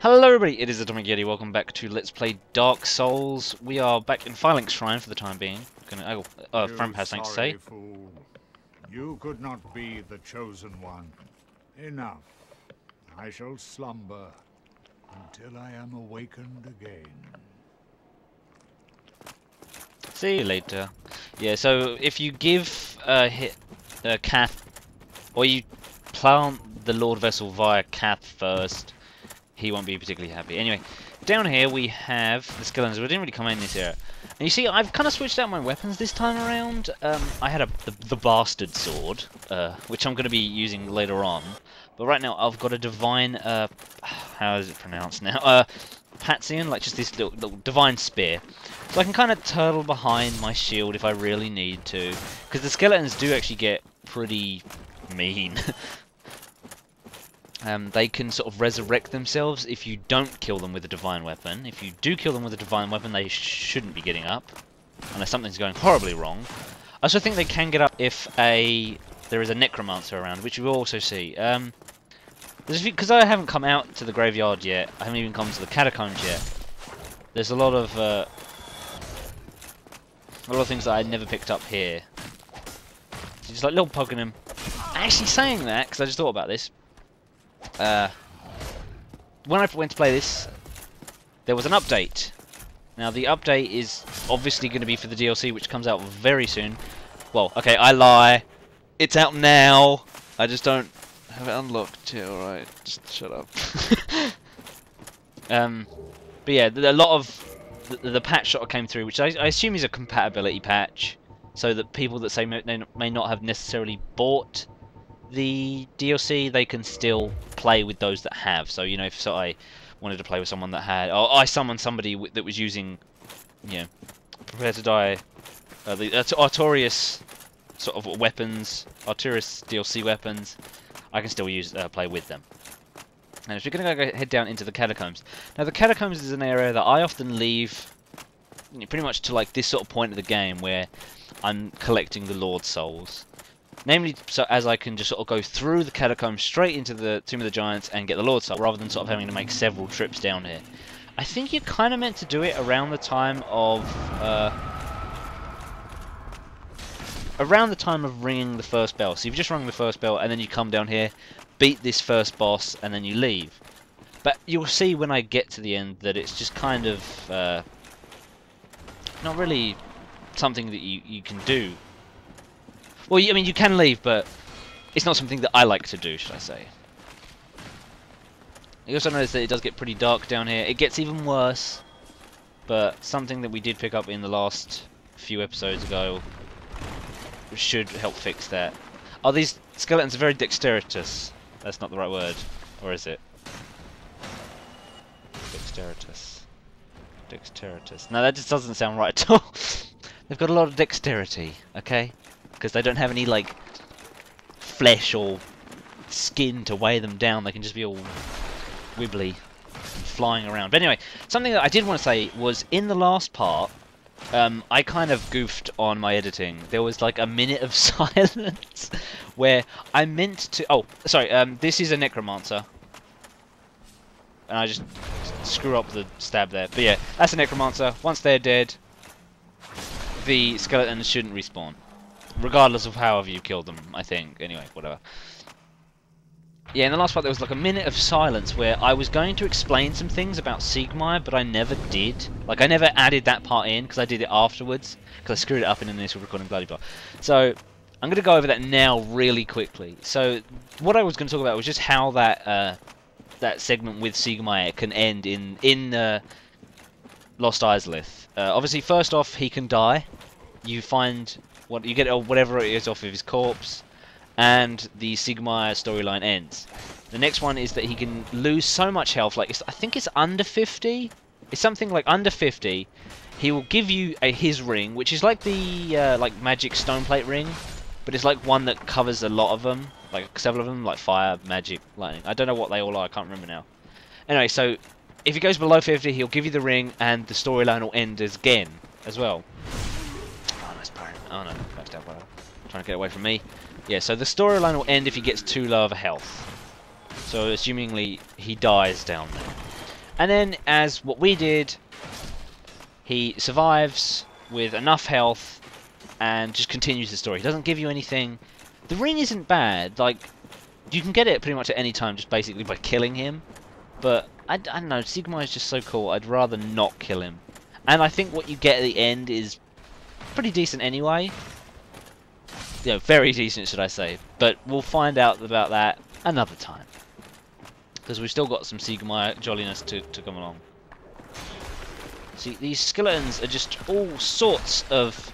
Hello everybody, it is Atomic Yeti. Welcome back to Let's Play Dark Souls. We are back in Firelink Shrine for the time being. Front pass, thanks to say. Fool. You could not be the chosen one. Enough. I shall slumber until I am awakened again. See you later. Yeah, so if you give Kath, or you plant the Lord Vessel via Kath first, he won't be particularly happy. Anyway, down here we have the skeletons. We didn't really come in this area. And you see, I've kind of switched out my weapons this time around. I had the bastard sword, which I'm going to be using later on. But right now I've got a divine, how is it pronounced now? Patzian, like just this little divine spear. So I can kind of turtle behind my shield if I really need to. Because the skeletons do actually get pretty mean. They can sort of resurrect themselves if you don't kill them with a divine weapon. If you do kill them with a divine weapon, they shouldn't be getting up, unless something's going horribly wrong. I also think they can get up if there is a necromancer around, which you will also see. Because I haven't come out to the graveyard yet, I haven't even come to the catacombs yet. There's a lot of things that I never picked up here. So just like little poking him. Actually, saying that, because I just thought about this. When I went to play this, there was an update. Now the update is obviously going to be for the DLC, which comes out very soon. Well, okay, I lie. It's out now. I just don't have it unlocked yet. Alright, just shut up. But yeah, a lot of the patch that came through, which I assume is a compatibility patch, so that people that say may not have necessarily bought the DLC, they can still play with those that have. So, you know, if I wanted to play with someone that had, or I summoned somebody that was using, you know, Prepare to Die, the Artorias sort of weapons, Artorias DLC weapons, I can still use play with them. And if you're going to head down into the catacombs, now the catacombs is an area that I often leave, you know, pretty much to like this sort of point of the game where I'm collecting the Lord Souls. Namely, so as I can just sort of go through the catacombs straight into the Tomb of the Giants and get the Lord Soul, rather than sort of having to make several trips down here. I think you're kind of meant to do it around the time of ringing the first bell. So you've just rung the first bell, and then you come down here, beat this first boss, and then you leave. But you'll see when I get to the end that it's just kind of not really something that you can do. Well, I mean, you can leave, but it's not something that I like to do, should I say. You also notice that it does get pretty dark down here. It gets even worse, but something that we did pick up in the last few episodes ago should help fix that. Oh, these skeletons are very dexterous. That's not the right word, or is it? Dexterous. Dexterous. No, that just doesn't sound right at all. They've got a lot of dexterity, okay? Because they don't have any, like, flesh or skin to weigh them down. They can just be all wibbly and flying around. But anyway, something that I did want to say was, in the last part, I kind of goofed on my editing. There was, like, a minute of silence where I meant to... Oh, sorry, this is a necromancer. And I just screw up the stab there. But yeah, that's a necromancer. Once they're dead, the skeletons shouldn't respawn. Regardless of however you killed them, I think. Anyway, whatever. Yeah, in the last part there was like a minute of silence where I was going to explain some things about Siegmeyer, but I never did. Like, I never added that part in, because I did it afterwards. Because I screwed it up in the initial recording, blah, blah, blah. So, I'm going to go over that now really quickly. So, what I was going to talk about was just how that that segment with Siegmeyer can end in Lost Izalith. Obviously, first off, he can die. You find... you get whatever it is off of his corpse, and the Siegmeyer storyline ends. The next one is that he can lose so much health, like I think it's under 50. It's something like under 50. He will give you his ring, which is like the like magic stone plate ring, but it's like one that covers a lot of them, like several of them, like fire, magic, lightning. I don't know what they all are. I can't remember now. Anyway, so if he goes below 50, he'll give you the ring, and the storyline will end again as well. Oh no, backstab, whatever. Trying to get away from me. Yeah, so the storyline will end if he gets too low of a health. So assumingly he dies down there. And then, as what we did, he survives with enough health and just continues the story. He doesn't give you anything. The ring isn't bad. Like, you can get it pretty much at any time just basically by killing him. But, I don't know, Sigmar is just so cool. I'd rather not kill him. And I think what you get at the end is pretty decent anyway. You know, very decent, should I say. But we'll find out about that another time. Because we've still got some Sigmar jolliness to come along. See, these skeletons are just all sorts of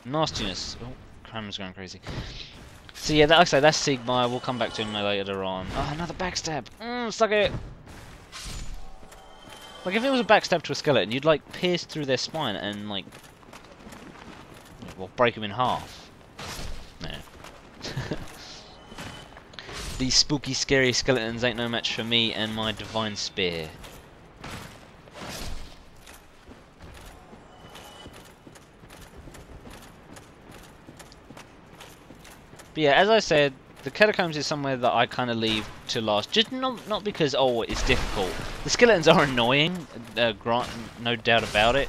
nastiness. Oh, camera's going crazy. So yeah, like I say, that's Sigmar. We'll come back to him later on. Oh, another backstab. Suck it. Like, if it was a backstab to a skeleton, you'd, like, pierce through their spine and, like, well, break them in half. No. These spooky, scary skeletons ain't no match for me and my divine spear. But yeah, as I said, the catacombs is somewhere that I kind of leave to last. Just not because, oh, it's difficult. The skeletons are annoying, no doubt about it.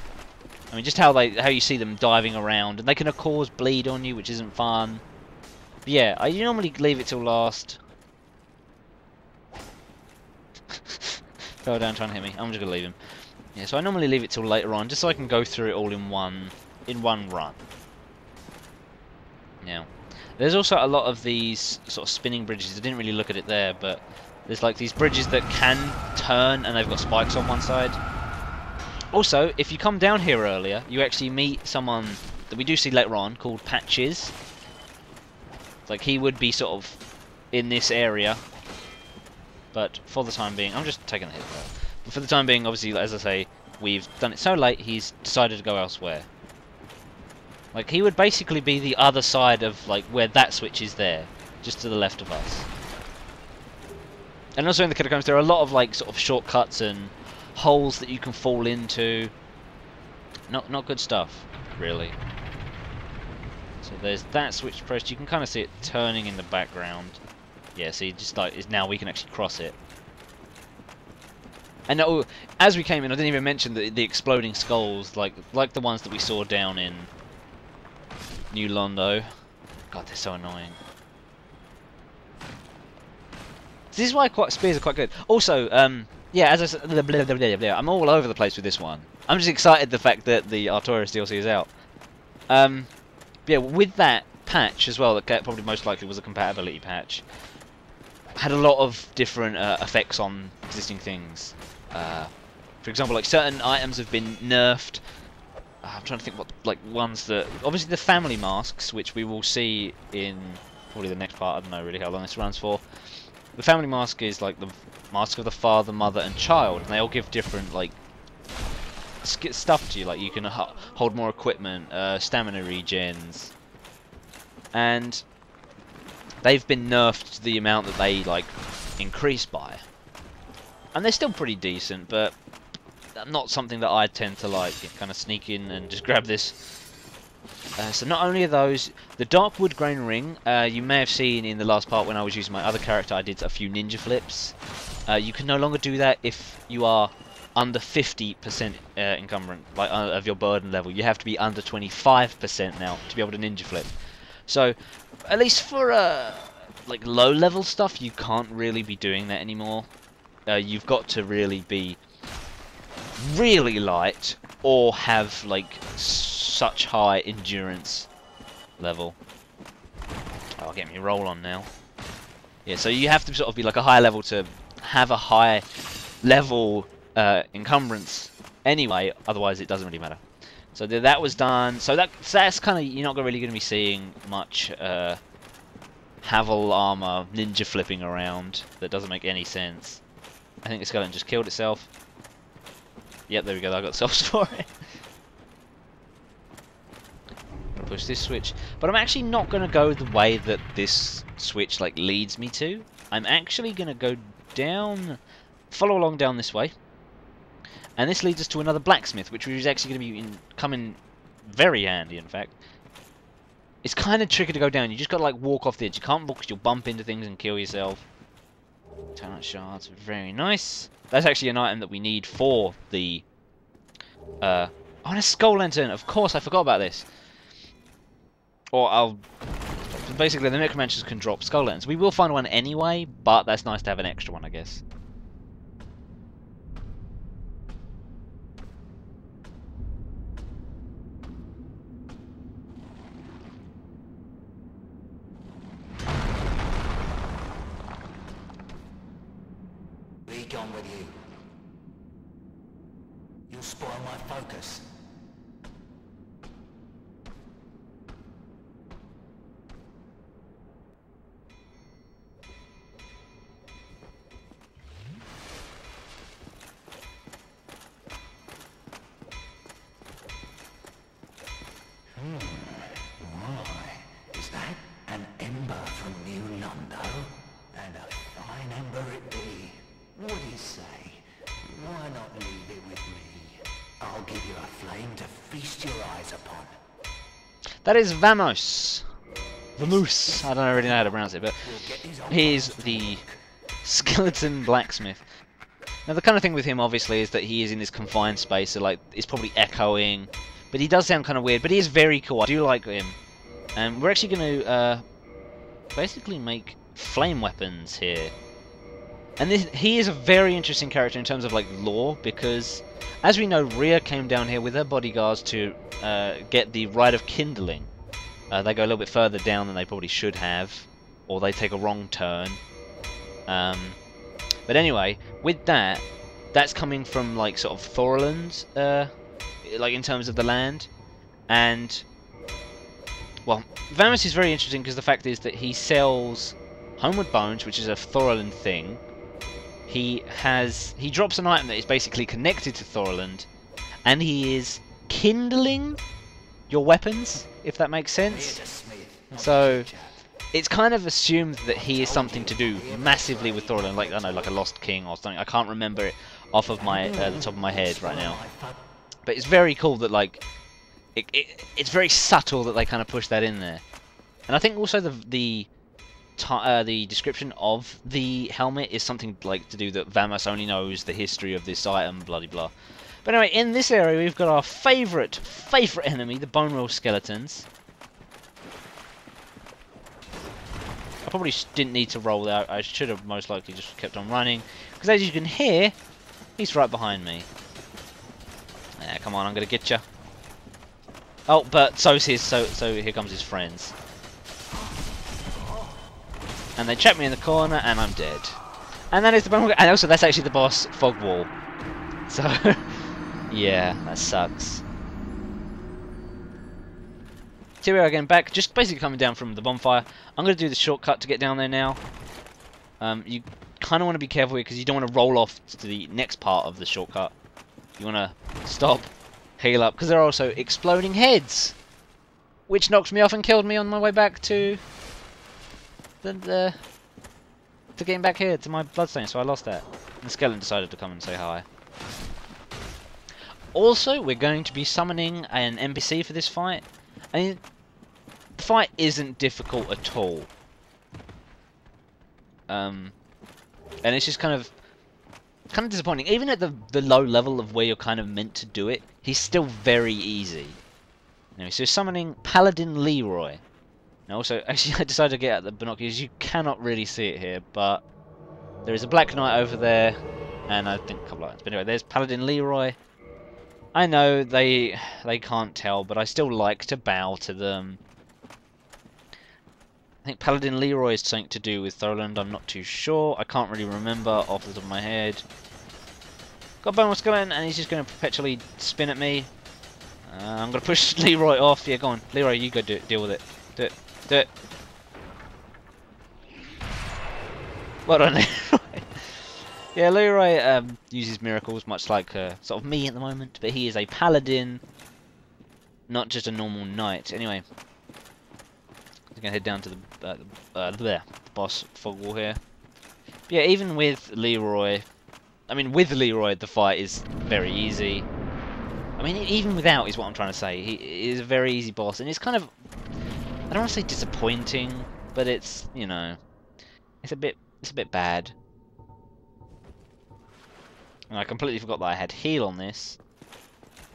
I mean, just how you see them diving around, and they can of course bleed on you, which isn't fun. But yeah, I normally leave it till last. Fell down trying to hit me. I'm just gonna leave him. Yeah, so I normally leave it till later on, just so I can go through it all in one run. Now, there's also a lot of these sort of spinning bridges. I didn't really look at it there, but there's like these bridges that can turn, and they've got spikes on one side. Also, if you come down here earlier, you actually meet someone that we do see later on called Patches. Like, he would be sort of in this area. But for the time being, I'm just taking the hit there. But for the time being, obviously, as I say, we've done it so late, he's decided to go elsewhere. Like, he would basically be the other side of, like, where that switch is there. Just to the left of us. And also in the catacombs, there are a lot of, like, sort of shortcuts and holes that you can fall into. Not good stuff, really. So there's that switch pressed. You can kind of see it turning in the background. Yeah, see, just like now we can actually cross it. And as we came in, I didn't even mention the exploding skulls, like the ones that we saw down in New Londo. God, they're so annoying. This is why spears are quite good. Also, yeah, as I said, I'm all over the place with this one. I'm just excited the fact that the Artorias DLC is out. Yeah, with that patch as well, that probably most likely was a compatibility patch, had a lot of different effects on existing things. For example, like certain items have been nerfed. I'm trying to think what, like, ones that... Obviously the family masks, which we will see in probably the next part. I don't know really how long this runs for. The family mask is like the mask of the father, mother and child, and they all give different, like, stuff to you. Like, you can hold more equipment, stamina regens, and they've been nerfed to the amount that they, like, increase by. And they're still pretty decent, but not something that I tend to like. Kind of sneak in and just grab this. So not only are those, the Darkwood Grain Ring, you may have seen in the last part when I was using my other character, I did a few ninja flips. You can no longer do that if you are under 50% encumbrance, like of your burden level. You have to be under 25% now to be able to ninja flip. So, at least for like low level stuff, you can't really be doing that anymore. You've got to really be really light or have like such high endurance level. Oh, get me roll on now. Yeah, so you have to sort of be like a high level to have a high level encumbrance anyway, otherwise it doesn't really matter. So that was done. So that's kind of, you're not really going to be seeing much Havel armor ninja flipping around. That doesn't make any sense. I think the skeleton just killed itself. Yep, there we go, I got souls for it. Gonna push this switch. But I'm actually not gonna go the way that this switch like leads me to. I'm actually gonna go down, follow along down this way. And this leads us to another blacksmith, which is actually gonna be come in very handy, in fact. It's kind of tricky to go down. You just gotta like walk off the edge. You can't walk because you'll bump into things and kill yourself. Talent shards, very nice. That's actually an item that we need for the... Oh, and a skull lantern! Of course, I forgot about this. Or I'll... Basically, the necromancers can drop skull lanterns. We will find one anyway, but that's nice to have an extra one, I guess. Be gone with you. You'll spoil my focus. Is that an ember from New Londo? And a fine ember it be. What do you say? Why not leave it with me? I'll give you a flame to feast your eyes upon. That is Vamos. Vamos. I don't really know how to pronounce it, but he's the skeleton blacksmith. Now the kind of thing with him obviously is that he is in this confined space, so like it's probably echoing, but he does sound kind of weird, but he is very cool. I do like him. And we're actually going to basically make flame weapons here. And he is a very interesting character in terms of like lore, because as we know, Rhea came down here with her bodyguards to get the Rite of Kindling. They go a little bit further down than they probably should have, or they take a wrong turn. But anyway, with that, that's coming from like sort of Thorland, like in terms of the land. And well, Vamos is very interesting because the fact is that he sells Homeward Bones, which is a Thorland thing. He drops an item that is basically connected to Thorland, and he is kindling your weapons, if that makes sense. So it's kind of assumed that he is something to do massively with Thorland, like I don't know, like a Lost King or something. I can't remember it off of my the top of my head right now, but it's very cool that like it's very subtle that they kind of push that in there. And I think also the description of the helmet is something like to do that Vamos only knows the history of this item, bloody blah. But anyway, in this area we've got our favourite enemy, the Bone Roll Skeletons. I probably didn't need to roll out. I should have most likely just kept on running, because as you can hear, he's right behind me. Yeah, come on, I'm gonna get you. Oh, but so here comes his friends. And they trap me in the corner, and I'm dead. And that is the bone. And also, that's actually the boss, Fogwall. So, yeah, that sucks. So here we are again, back, just basically coming down from the bonfire. I'm going to do the shortcut to get down there now. You kind of want to be careful here, because you don't want to roll off to the next part of the shortcut. You want to stop, heal up, because there are also exploding heads, which knocked me off and killed me on my way back to getting back here to my bloodstone, so I lost that. And the skeleton decided to come and say hi. Also, we're going to be summoning an NPC for this fight. And the fight isn't difficult at all. And it's just kind of disappointing. Even at the low level of where you're kind of meant to do it, he's still very easy. Anyway, so summoning Paladin Leroy. Now also, actually I decided to get out the binoculars. You cannot really see it here, but there is a Black Knight over there, and I think a couple of items. But anyway, there's Paladin Leroy. I know they can't tell, but I still like to bow to them. I think Paladin Leroy is something to do with Thorland, I'm not too sure. I can't really remember off the top of my head. Got Bone Skeleton, and he's just going to perpetually spin at me. I'm going to push Leroy off. Yeah, go on. Leroy, you go deal with it. Do it. Do it. Well done, Leroy. Yeah, Leroy uses miracles, much like sort of me at the moment, but he is a paladin, not just a normal knight. Anyway, I'm gonna head down to the boss Fogwall here. But yeah, even with Leroy, the fight is very easy. I mean, even without is what I'm trying to say. He is a very easy boss, and it's kind of, I don't want to say disappointing, but it's, you know, it's a bit bad. And I completely forgot that I had heal on this.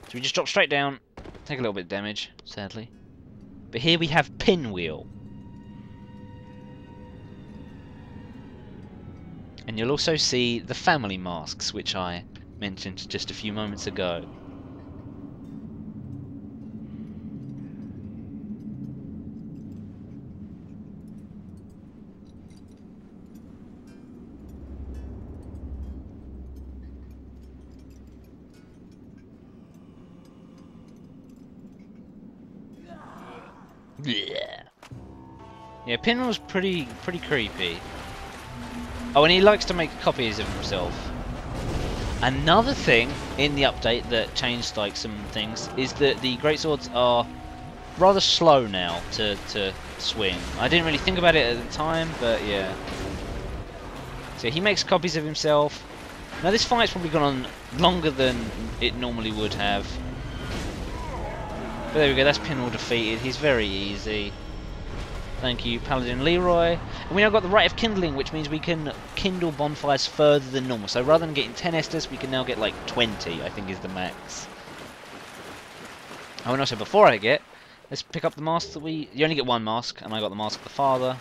So we just drop straight down, take a little bit of damage, sadly. But here we have Pinwheel. And you'll also see the family masks, which I mentioned just a few moments ago. Yeah, Pinwheel's pretty creepy. Oh, and he likes to make copies of himself. Another thing in the update that changed like some things is that the greatswords are rather slow now to swing. I didn't really think about it at the time, but yeah. So he makes copies of himself. Now this fight's probably gone on longer than it normally would have. But there we go, that's Pinwheel defeated. He's very easy. Thank you, Paladin Leroy. And we now got the Rite of Kindling, which means we can kindle bonfires further than normal. So rather than getting 10 Estus, we can now get like 20, I think is the max. Oh, and also before let's pick up the mask that you only get one mask, and I got the Mask of the Father.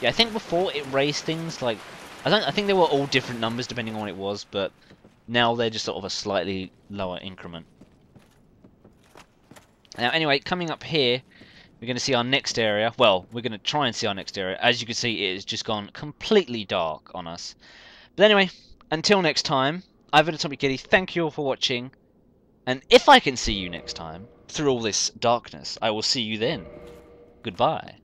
Yeah, I think before it raised things like, I think they were all different numbers depending on what it was, but now they're just sort of a slightly lower increment. Now anyway, coming up here, we're going to see our next area. Well, we're going to try and see our next area. As you can see, it has just gone completely dark on us. But anyway, until next time, I've been Atomic Kitty. Thank you all for watching. And if I can see you next time, through all this darkness, I will see you then. Goodbye.